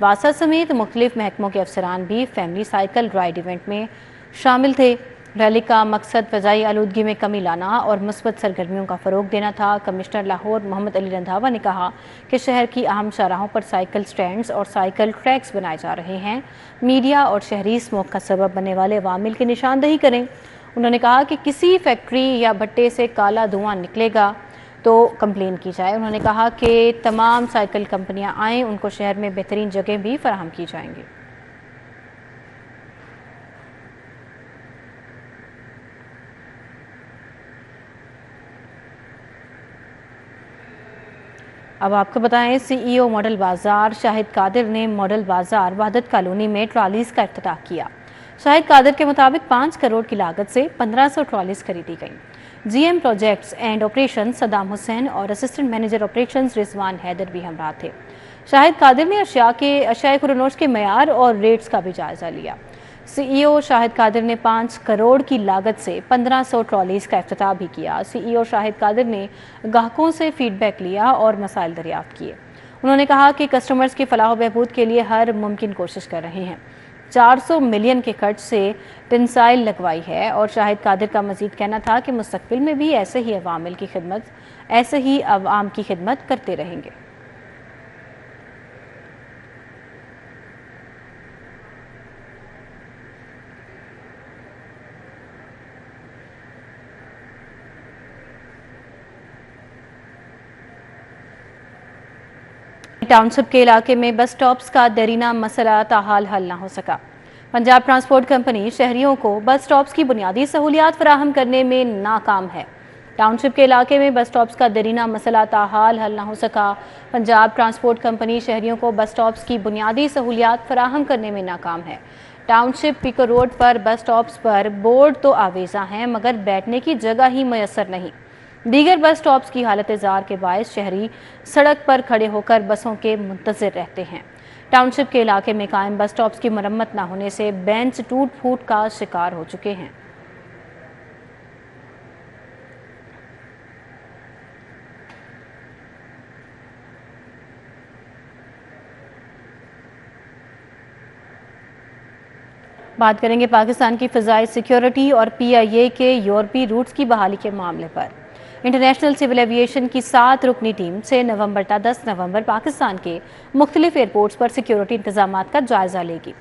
واسا سمیت مختلف محکموں کے افسران بھی فیملی سائیکل رائیڈ ایونٹ میں شامل تھے۔ ریلی کا مقصد فضائی آلودگی میں کمی لانا اور مثبت سرگرمیوں کا فروغ دینا تھا۔ کمشنر لاہور محمد علی رندھاوا نے کہا کہ شہر کی اہم شاہراہوں پر سائیکل سٹینڈز اور سائیکل ٹریکس بنائے جا رہے ہیں۔ میڈیا اور شہری اسموک کا سبب بننے والے عوامل کی نشاندہی کریں۔ انہوں نے کہا کہ کسی فیکٹری یا بھٹے سے کالا دھواں نکلے گا تو کمپلین کی جائے۔ انہوں نے کہا کہ تمام سائیکل کمپنیاں آئیں، ان کو شہر میں بہترین جگہ بھی فراہم کی جائیں گی۔ اب آپ کو بتائیں، سی ای او ماڈل بازار شاہد قادر نے ماڈل بازار وحدت کالونی میں ٹرالیز کا افتتاح کیا۔ شاہد قادر کے مطابق 5 کروڑ کی لاگت سے 1500 ٹرالیز خریدی گئیں۔ G M projects and operation Saddam Hussain اور assistant manager operations Rizwan Haider بھی ہمراہ تھے۔ شاہد قادر نے اشیاء خورنوش کے معیار اور ریٹس کا بھی جائزہ لیا۔ سی ای او شاہد قادر نے 5 کروڑ کی لاگت سے 1500 ٹرالیز کا افتتاح بھی کیا۔ سی ای او شاہد قادر نے گاہکوں سے فیڈ بیک لیا اور مسائل دریافت کیے۔ انہوں نے کہا کہ کسٹمرز کی فلاح و بہبود کے لیے ہر ممکن کوشش کر رہے ہیں۔ 400 ملین کے خرچ سے ٹنسائل لگوائی ہے، اور شاہد قادر کا مزید کہنا تھا کہ مستقبل میں بھی ایسے ہی عوام کی خدمت کرتے رہیں گے۔ ٹاؤن شپ کے علاقے میں بس سٹاپس کا دیرینہ مسئلہ تاحال حل نہ ہو سکا۔ پنجاب ٹرانسپورٹ کمپنی شہریوں کو بس سٹاپس کی بنیادی سہولیات فراہم کرنے میں ناکام ہے۔ ٹاؤن شپ کے علاقے میں بس سٹاپس کا دیرینہ مسئلہ تاحال حل نہ ہو سکا۔ پنجاب ٹرانسپورٹ کمپنی شہریوں کو بس سٹاپس کی بنیادی سہولیات فراہم کرنے میں ناکام ہے۔ ٹاؤن شپ پیکو روڈ پر بس سٹاپس پر بورڈ تو آویزاں ہیں، مگر بیٹھنے کی جگہ ہی میسر نہیں۔ دیگر بس سٹاپس کی حالت زار کے باعث شہری سڑک پر کھڑے ہو کر بسوں کے منتظر رہتے ہیں۔ ٹاؤن شپ کے علاقے میں قائم بس سٹاپس کی مرمت نہ ہونے سے بینچ ٹوٹ پھوٹ کا شکار ہو چکے ہیں۔ بات کریں گے پاکستان کی فضائی سیکیورٹی اور پی آئی اے کے یورپی روٹس کی بحالی کے معاملے پر۔ انٹرنیشنل سول ایویشن کی 7 رکنی ٹیم 6 نومبر تا 10 نومبر پاکستان کے مختلف ایئرپورٹس پر سیکیورٹی انتظامات کا جائزہ لے گی۔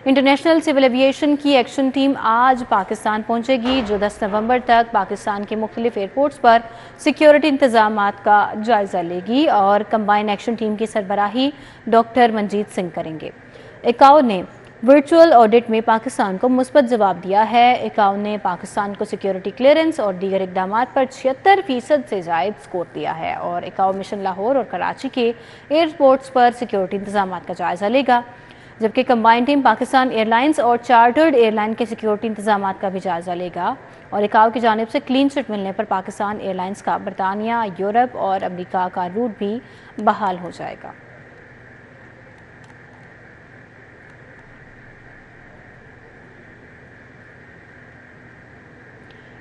انٹرنیشنل سول ایویشن کی ایکشن ٹیم آج پاکستان پہنچے گی، جو 10 نومبر تک پاکستان کے مختلف ایئرپورٹس پر سیکیورٹی انتظامات کا جائزہ لے گی، اور کمبائن ایکشن ٹیم کی سربراہی ڈاکٹر منجیت سنگھ کریں گے۔ ایکاؤ نے ورچوئل آڈٹ میں پاکستان کو مثبت جواب دیا ہے۔ ایکاؤ نے پاکستان کو سیکیورٹی کلیئرنس اور دیگر اقدامات پر 76% سے زائد سکور دیا ہے، اور ایکاؤ مشن لاہور اور کراچی کے ایئرپورٹس پر سیکیورٹی انتظامات کا جائزہ لے گا، جبکہ combine team Pakistan air lines اور چارٹرڈ ایئر لائن کے سیکیورٹی انتظامات کا بھی جائزہ لے گا، اور ایکاؤ کی جانب سے کلین چٹ ملنے پر پاکستان ایئر لائنز کا برطانیہ، یورپ اور امریکہ کا روٹ بھی بحال ہو جائے گا۔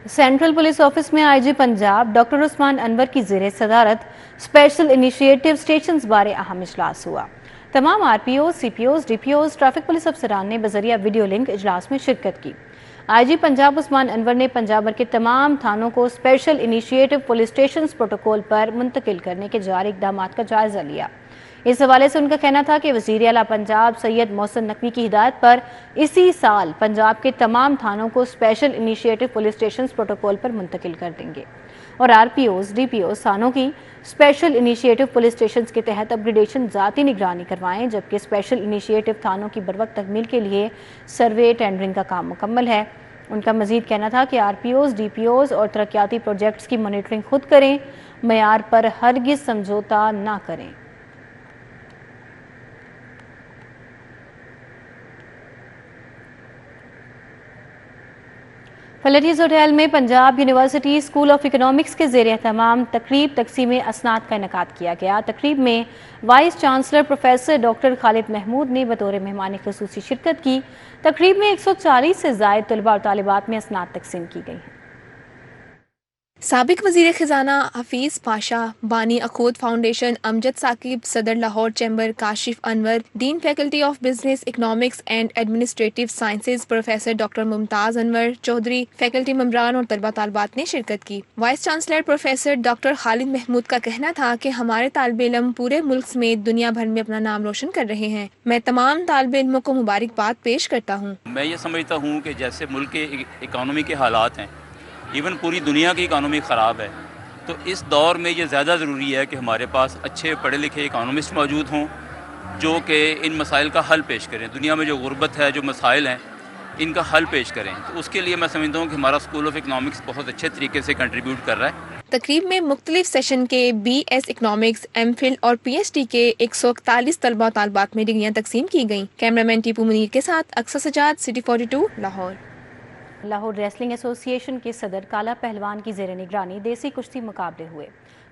سینٹرل پولیس آفس میں آئی جی پنجاب ڈاکٹر عثمان انور کی زیر صدارت اسپیشل انیشیٹو سٹیشنز بارے اہم اجلاس ہوا۔ تمام R P Os, C P Os, D P Os, traffic police افسران نے بذریعہ ویڈیو لنک اجلاس میں شرکت کی۔ آئی جی پنجاب عثمان انور نے پنجاب بھر کے تمام تھانوں کو special initiative police stations protocol پر منتقل کرنے کے جاری اقدامات کا جائزہ لیا۔ اس حوالے سے ان کا کہنا تھا کہ وزیر اعلیٰ پنجاب سید محسن نقوی کی ہدایت پر اسی سال پنجاب کے تمام تھانوں کو special initiative police stations protocol پر منتقل کر دیں گے، اور R P Os, D P Os تھانوں کی اسپیشل انیشیٹو پولیس سٹیشنز کے تحت اپ گریڈیشن ذاتی نگرانی کروائیں، جبکہ اسپیشل انیشیٹو تھانوں کی بروقت تکمیل کے لیے سروے ٹینڈرنگ کا کام مکمل ہے۔ ان کا مزید کہنا تھا کہ are P Os, D P Os اور ترقیاتی پروجیکٹس کی مانیٹرنگ خود کریں، معیار پر ہرگز سمجھوتا نہ کریں۔ فلیٹیز ہوٹل میں Punjab university school of economics کے زیر اہتمام تقریب تقسیم اسناد کا انعقاد کیا گیا۔ تقریب میں voice chancellor professor doctor Khalid Mahmood نے بطور مہمان خصوصی شرکت کی۔ تقریب میں 140 سے زائد طلباء اور طالبات میں اسناد تقسیم کی گئی ہیں۔ سابق وزیر خزانہ حفیظ پاشا، بانی اخوت فاؤنڈیشن امجد ثاقب، صدر Lahore chamber Kashif Anwar, dean faculty of business economics and administrative sciences professor doctor Mumtaz Anwar Chaudhry, faculty ممبران اور طلبہ طالبات نے شرکت کی۔ Vice chancellor professor doctor Khalid Mahmood کا کہنا تھا کہ ہمارے طالب علم پورے ملک سمیت دنیا بھر میں اپنا نام روشن کر رہے ہیں۔ میں تمام طالب علموں کو مبارکباد پیش کرتا ہوں۔ میں یہ سمجھتا ہوں کہ جیسے ملک کے اکانومی کے حالات ہیں، ایون پوری دنیا کی اکانومی خراب ہے، تو اس دور میں یہ زیادہ ضروری ہے کہ ہمارے پاس اچھے پڑھے لکھے اکانومسٹ موجود ہوں جو کہ ان مسائل کا حل پیش کریں۔ دنیا میں جو غربت ہے، جو مسائل ہیں، ان کا حل پیش کریں۔ تو اس کے لیے میں سمجھتا ہوں کہ ہمارا اسکول آف اکنامکس بہت اچھے طریقے سے کنٹریبیوٹ کر رہا ہے۔ تقریب میں مختلف سیشن کے B S economics, M Phil اور پی ایچ ڈی کے 141 طلبہ طالبات میں ڈگریاں تقسیم کی گئیں۔ کیمرامین ٹیپو منیر کے ساتھ اکثر سجاد، سٹی 42 لاہور۔ لاہور ریسلنگ ایسوسی ایشن کے صدر کالا پہلوان کی زیر نگرانی دیسی کشتی مقابلے ہوئے۔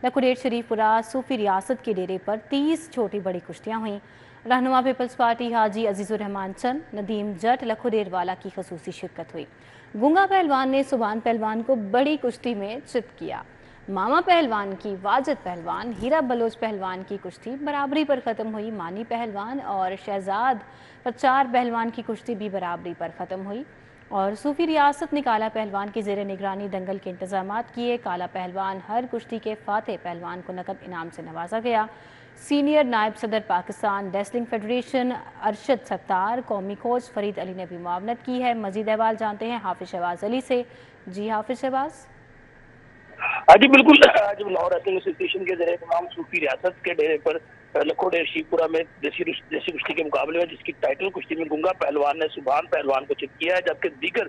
لکھوڈیٹ شریف پورہ صوفی ریاست کے ڈیرے پر 30 چھوٹی بڑی کشتیاں ہوئیں۔ رہنما پیپلز پارٹی حاجی عزیز الرحمان چند، ندیم جٹ لکھوڈیٹ والا کی خصوصی شرکت ہوئی۔ گنگا پہلوان نے سبحان پہلوان کو بڑی کشتی میں چت کیا۔ ماما پہلوان کی واجد پہلوان، ہیرا بلوچ پہلوان کی کشتی برابری پر ختم ہوئی۔ مانی پہلوان اور شہزاد پچار پہلوان کی کشتی بھی برابری پر ختم ہوئی۔ اور صوفی ریاست نے کالا پہلوان کی زیر نگرانی دنگل کے انتظامات کیے۔ کالا پہلوان ہر کشتی کے فاتح پہلوان کو نقد انعام سے نوازا گیا۔ سینئر نائب صدر پاکستان ریسلنگ فیڈریشن ارشد ستار، قومی کوچ فرید علی نے بھی معاونت کی ہے۔ مزید احوال جانتے ہیں حافظ شہباز علی سے۔ جی حافظ شہباز۔ جی بالکل، آج لاہور ریسلنگ ایسوسی ایشن کے زیر تمام صوفی ریاست کے ڈیرے پر لکھوڈیٹ شیخ پورہ میں دیسی کشتی کے مقابلے میں، جس کی ٹائٹل کشتی میں گنگا پہلوان نے سبحان پہلوان کو چت کیا ہے، جبکہ دیگر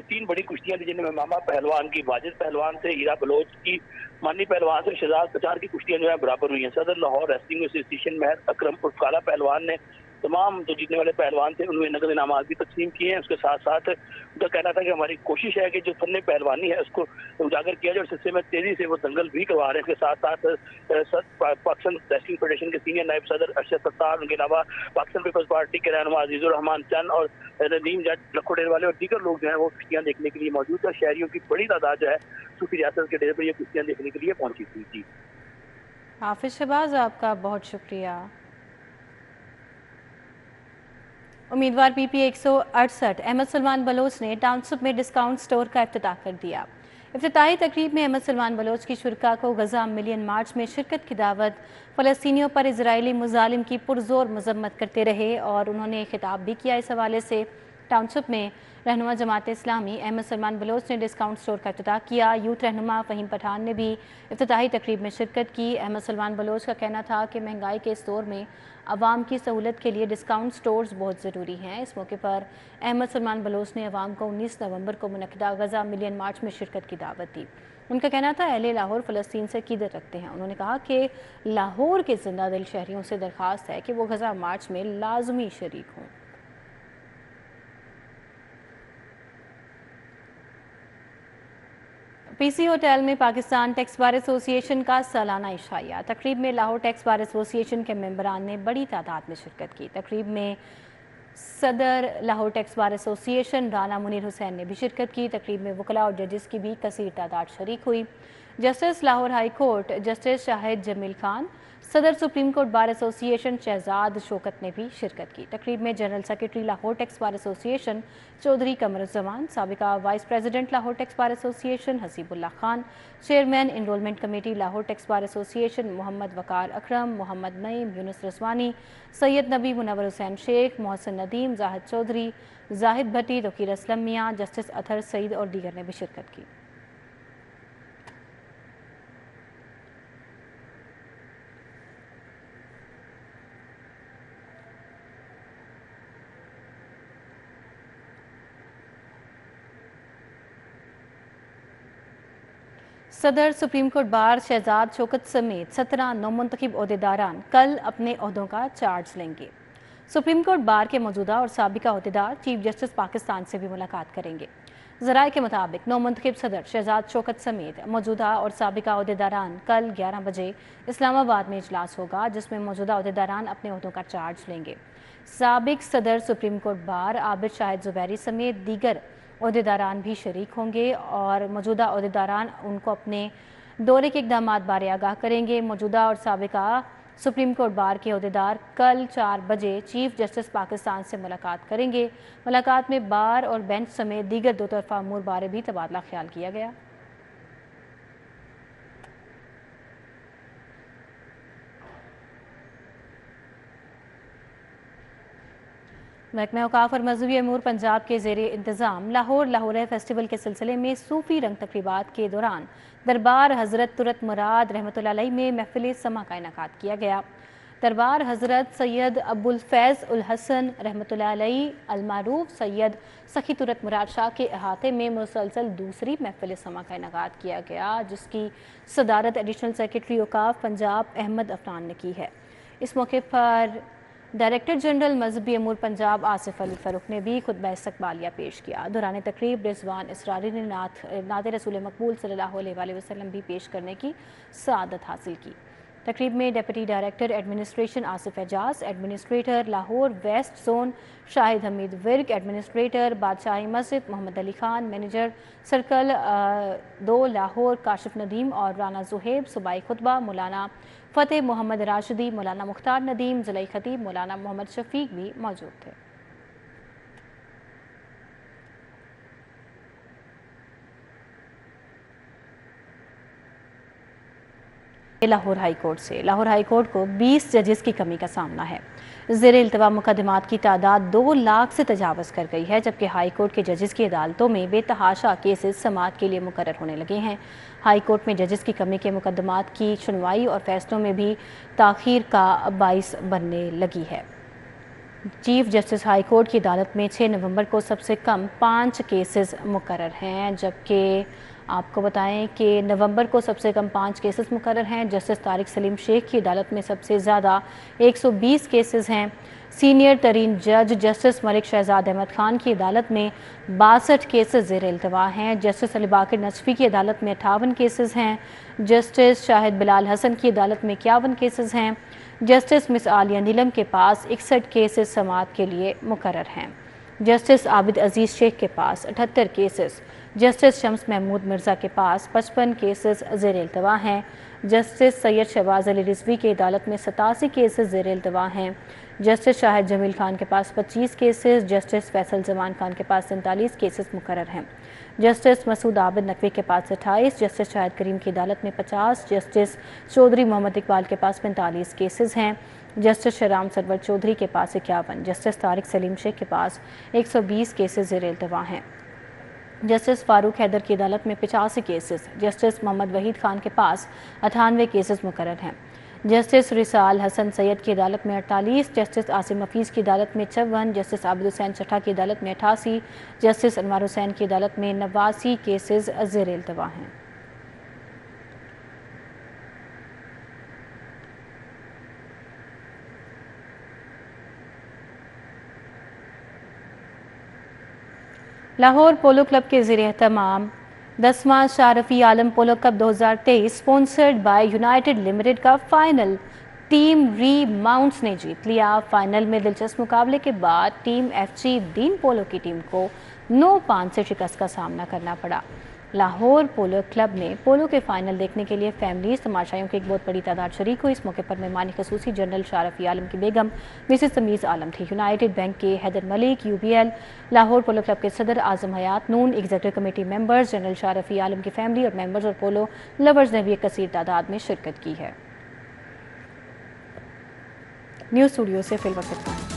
3 بڑی کشتیاں تھیں جن میں ماما پہلوان کی واجد پہلوان سے، ہیرا بلوچ کی مانی پہلوان سے، شہزاد پچار کی کشتیاں جو ہیں برابر ہوئی ہیں۔ صدر لاہور ریسلنگ ایسوسی ایشن مہر اکرم عرف کالا پہلوان نے تمام جو جیتنے والے پہلوان تھے انہیں نقد انعامات بھی تقسیم کیے ہیں۔ اس کے ساتھ ساتھ ان کا کہنا تھا کہ ہماری کوشش ہے کہ جو فن پہلوانی ہے اس کو اجاگر کیا جائے، اور اس سلسلے میں تیزی سے وہ دنگل بھی کروا رہے ہیں۔ اس کے ساتھ ساتھ پاکستان ریسلنگ فیڈریشن کے سینئر نائب صدر ارشد ستار، ان کے علاوہ پاکستان پیپلز پارٹی کے رہنما عزیز الرحمان چند اور ندیم جٹ لکھوڈیٹ والے اور دیگر لوگ جو ہیں وہ کشتیاں دیکھنے کے لیے موجود ہیں۔ شہریوں کی بڑی تعداد جو ہے صوفی ریاست کے ڈیرے پر یہ کشتیاں دیکھنے کے لیے پہنچی تھی۔ جی حافظ شہباز، آپ کا بہت شکریہ۔ امیدوار پی پی 168 احمد سلمان بلوچ نے ٹاؤن شپ میں ڈسکاؤنٹ سٹور کا افتتاح کر دیا۔ افتتاحی تقریب میں احمد سلمان بلوچ کی شرکاء کو غزہ ملین مارچ میں شرکت کی دعوت۔ فلسطینیوں پر اسرائیلی مظالم کی پرزور مذمت کرتے رہے اور انہوں نے خطاب بھی کیا۔ اس حوالے سے ٹاؤن شپ میں رہنما جماعت اسلامی احمد سلمان بلوچ نے ڈسکاؤنٹ سٹور کا افتتاح کیا۔ یوتھ رہنما فہیم پٹھان نے بھی افتتاحی تقریب میں شرکت کی۔ احمد سلمان بلوچ کا کہنا تھا کہ مہنگائی کے اس دور میں عوام کی سہولت کے لیے ڈسکاؤنٹ سٹورز بہت ضروری ہیں۔ اس موقع پر احمد سلمان بلوچ نے عوام کو 19 نومبر کو منعقدہ غزہ ملین مارچ میں شرکت کی دعوت دی۔ ان کا کہنا تھا اہل لاہور فلسطین سے عقیدت رکھتے ہیں۔ انہوں نے کہا کہ لاہور کے زندہ دل شہریوں سے درخواست ہے کہ وہ غزہ مارچ میں لازمی شریک ہوں۔ پی سی ہوٹل میں پاکستان ٹیکس بار ایسوسی ایشن کا سالانہ عشائیہ۔ تقریب میں لاہور ٹیکس بار ایسوسی ایشن کے ممبران نے بڑی تعداد میں شرکت کی۔ تقریب میں صدر لاہور ٹیکس بار ایسوسی ایشن رانا منیر حسین نے بھی شرکت کی۔ تقریب میں وکلاء اور ججز کی بھی کثیر تعداد شریک ہوئی۔ Justice Lahore high court justice Shahid Jamil Khan, صدر سپریم کورٹ بار ایسوسی ایشن شہزاد شوکت نے بھی شرکت کی۔ تقریب میں general secretary Lahore tax bar association Chaudhry Qamar Uzzaman, سابقہ vice president Lahore tax bar association Haseeb Ullah Khan, chairman enrolment committee Lahore tax bar association محمد وقار اکرم، محمد نعیم، یونس رضوانی، سید نبی، منور حسین شیخ، محسن ندیم، زاہد چودھری، زاہد بھٹی، توقیر اسلم میاں، جسٹس اطہر سعید اور دیگر نے بھی شرکت کی۔ صدر سپریم کورٹ بار شہزاد شوکت سمیت 17 نومنتخب عہدیداران کل اپنے عہدوں کا چارج لیں گے۔ سپریم کورٹ بار کے موجودہ اور سابقہ عہدیدار چیف جسٹس پاکستان سے بھی ملاقات کریں گے۔ ذرائع کے مطابق نومنتخب صدر شہزاد شوکت سمیت موجودہ اور سابقہ عہدیداران کل 11 بجے اسلام آباد میں اجلاس ہوگا، جس میں موجودہ عہدیداران اپنے عہدوں کا چارج لیں گے۔ سابق صدر سپریم کورٹ بار عابد شاہد زبیری سمیت دیگر عہدیداران بھی شریک ہوں گے اور موجودہ عہدیداران ان کو اپنے دورے کے اقدامات بارے آگاہ کریں گے۔ موجودہ اور سابقہ سپریم کورٹ بار کے عہدیدار کل 4 بجے چیف جسٹس پاکستان سے ملاقات کریں گے۔ ملاقات میں بار اور بینچ سمیت دیگر دو طرفہ امور بارے بھی تبادلہ خیال کیا گیا۔ محکمہ اوقاف اور مذہبی امور پنجاب کے زیر انتظام لاہور فیسٹیول کے سلسلے میں صوفی رنگ تقریبات کے دوران دربار حضرت ترت مراد رحمۃ اللہ علیہ میں محفل سماع کا انعقاد کیا گیا۔ دربار حضرت سید ابو الفیض الحسن رحمۃ اللہ علیہ المعروف سید سخی ترت مراد شاہ کے احاطے میں مسلسل دوسری محفل سماع کا انعقاد کیا گیا، جس کی صدارت ایڈیشنل سیکرٹری اوقاف پنجاب احمد عفنان نے کی ہے۔ اس موقع پر ڈائریکٹر جنرل مذہبی امور پنجاب آصف علی فاروق نے بھی خطبہ استقبالیہ پیش کیا۔ دوران تقریب رضوان اسراری نے نعت رسول مقبول صلی اللہ علیہ وآلہ وسلم بھی پیش کرنے کی سعادت حاصل کی۔ تقریب میں ڈپٹی ڈائریکٹر ایڈمنسٹریشن آصف اعجاز، ایڈمنسٹریٹر لاہور ویسٹ زون شاہد حمید ورک، ایڈمنسٹریٹر بادشاہی مسجد محمد علی خان، مینیجر سرکل 2 لاہور کاشف ندیم اور رانا زہیب، صوبائی خطبہ مولانا فتح محمد راشدی، مولانا مختار ندیم، ضلعی خطیب مولانا محمد شفیق بھی موجود تھے۔ لاہور ہائی کورٹ کو 20 ججز کی کمی کا سامنا ہے۔ زیر التوا مقدمات کی تعداد 2 لاکھ سے تجاوز کر گئی ہے، جبکہ ہائی کورٹ کے ججز کی عدالتوں میں بے تحاشا کیسز سماعت کے لیے مقرر ہونے لگے ہیں۔ ہائی کورٹ میں ججز کی کمی کے مقدمات کی سنوائی اور فیصلوں میں بھی تاخیر کا باعث بننے لگی ہے۔ چیف جسٹس ہائی کورٹ کی عدالت میں 6 نومبر کو سب سے کم 5 کیسز مقرر ہیں، جبکہ آپ کو بتائیں کہ نومبر کو سب سے کم 5 کیسز مقرر ہیں۔ جسٹس طارق سلیم شیخ کی عدالت میں سب سے زیادہ 120 کیسز ہیں۔ سینئر ترین جج جسٹس ملک شہزاد احمد خان کی عدالت میں 62 کیسز زیر التوا ہیں۔ جسٹس علی باقر نصفی کی عدالت میں 58 کیسز ہیں۔ جسٹس شاہد بلال حسن کی عدالت میں 51 کیسز ہیں۔ جسٹس مس عالیہ نیلم کے پاس 61 کیسز سماعت کے لیے مقرر ہیں۔ جسٹس عابد عزیز شیخ کے پاس 78 کیسز، جسٹس شمس محمود مرزا کے پاس 55 کیسز زیر التوا ہیں۔ جسٹس سید شہباز علی رضوی کی عدالت میں 87 کیسز زیر التوا ہیں۔ جسٹس شاہد جمیل خان کے پاس 25 کیسز، جسٹس فیصل زمان خان کے پاس 47 کیسز مقرر ہیں۔ جسٹس مسعود عابد نقوی کے پاس 28، جسٹس شاہد کریم کی عدالت میں 50، جسٹس چودھری محمد اقبال کے پاس 45 کیسز ہیں۔ جسٹس شہرام سرور چودھری کے پاس 51، جسٹس طارق سلیم شیخ کے پاس 120 کیسز زیر التوا ہیں۔ جسٹس فاروق حیدر کی عدالت میں 85 کیسز، جسٹس محمد وحید خان کے پاس 98 کیسز مقرر ہیں۔ جسٹس رسال حسن سید کی عدالت میں 48، جسٹس عاصم حفیظ کی عدالت میں 54، جسٹس عابد حسین چٹھا کی عدالت میں 88، جسٹس انوار حسین کی عدالت میں 89 کیسز زیر التوا ہیں۔ لاہور پولو کلب کے زیر اہتمام 10واں Shah Rafi Alam polo cup 2023 sponsored by United Limited کا فائنل ٹیم ری ماؤنٹس نے جیت لیا۔ فائنل میں دلچسپ مقابلے کے بعد team F G Din polo کی ٹیم کو 9-5 سے شکست کا سامنا کرنا پڑا۔ لاہور پولو کلب نے پولو کے فائنل دیکھنے کے لیے فیملیز تماشائیوں کی ایک بہت بڑی تعداد شریک ہوئی۔ اس موقع پر مہمان خصوصی جنرل شاہ رفیع عالم کی بیگم مسز تمیز عالم تھی۔ یونائیٹڈ بینک کے Haider Malik, U B L Lahore polo club کے صدر Azam Hayat, Noon executive committee members, general Shah Rafi Alam کی فیملی اور ممبرز اور پولو لورز نے بھی ایک کثیر تعداد میں شرکت کی ہے۔ نیوز اسٹوڈیو سے فی الوقت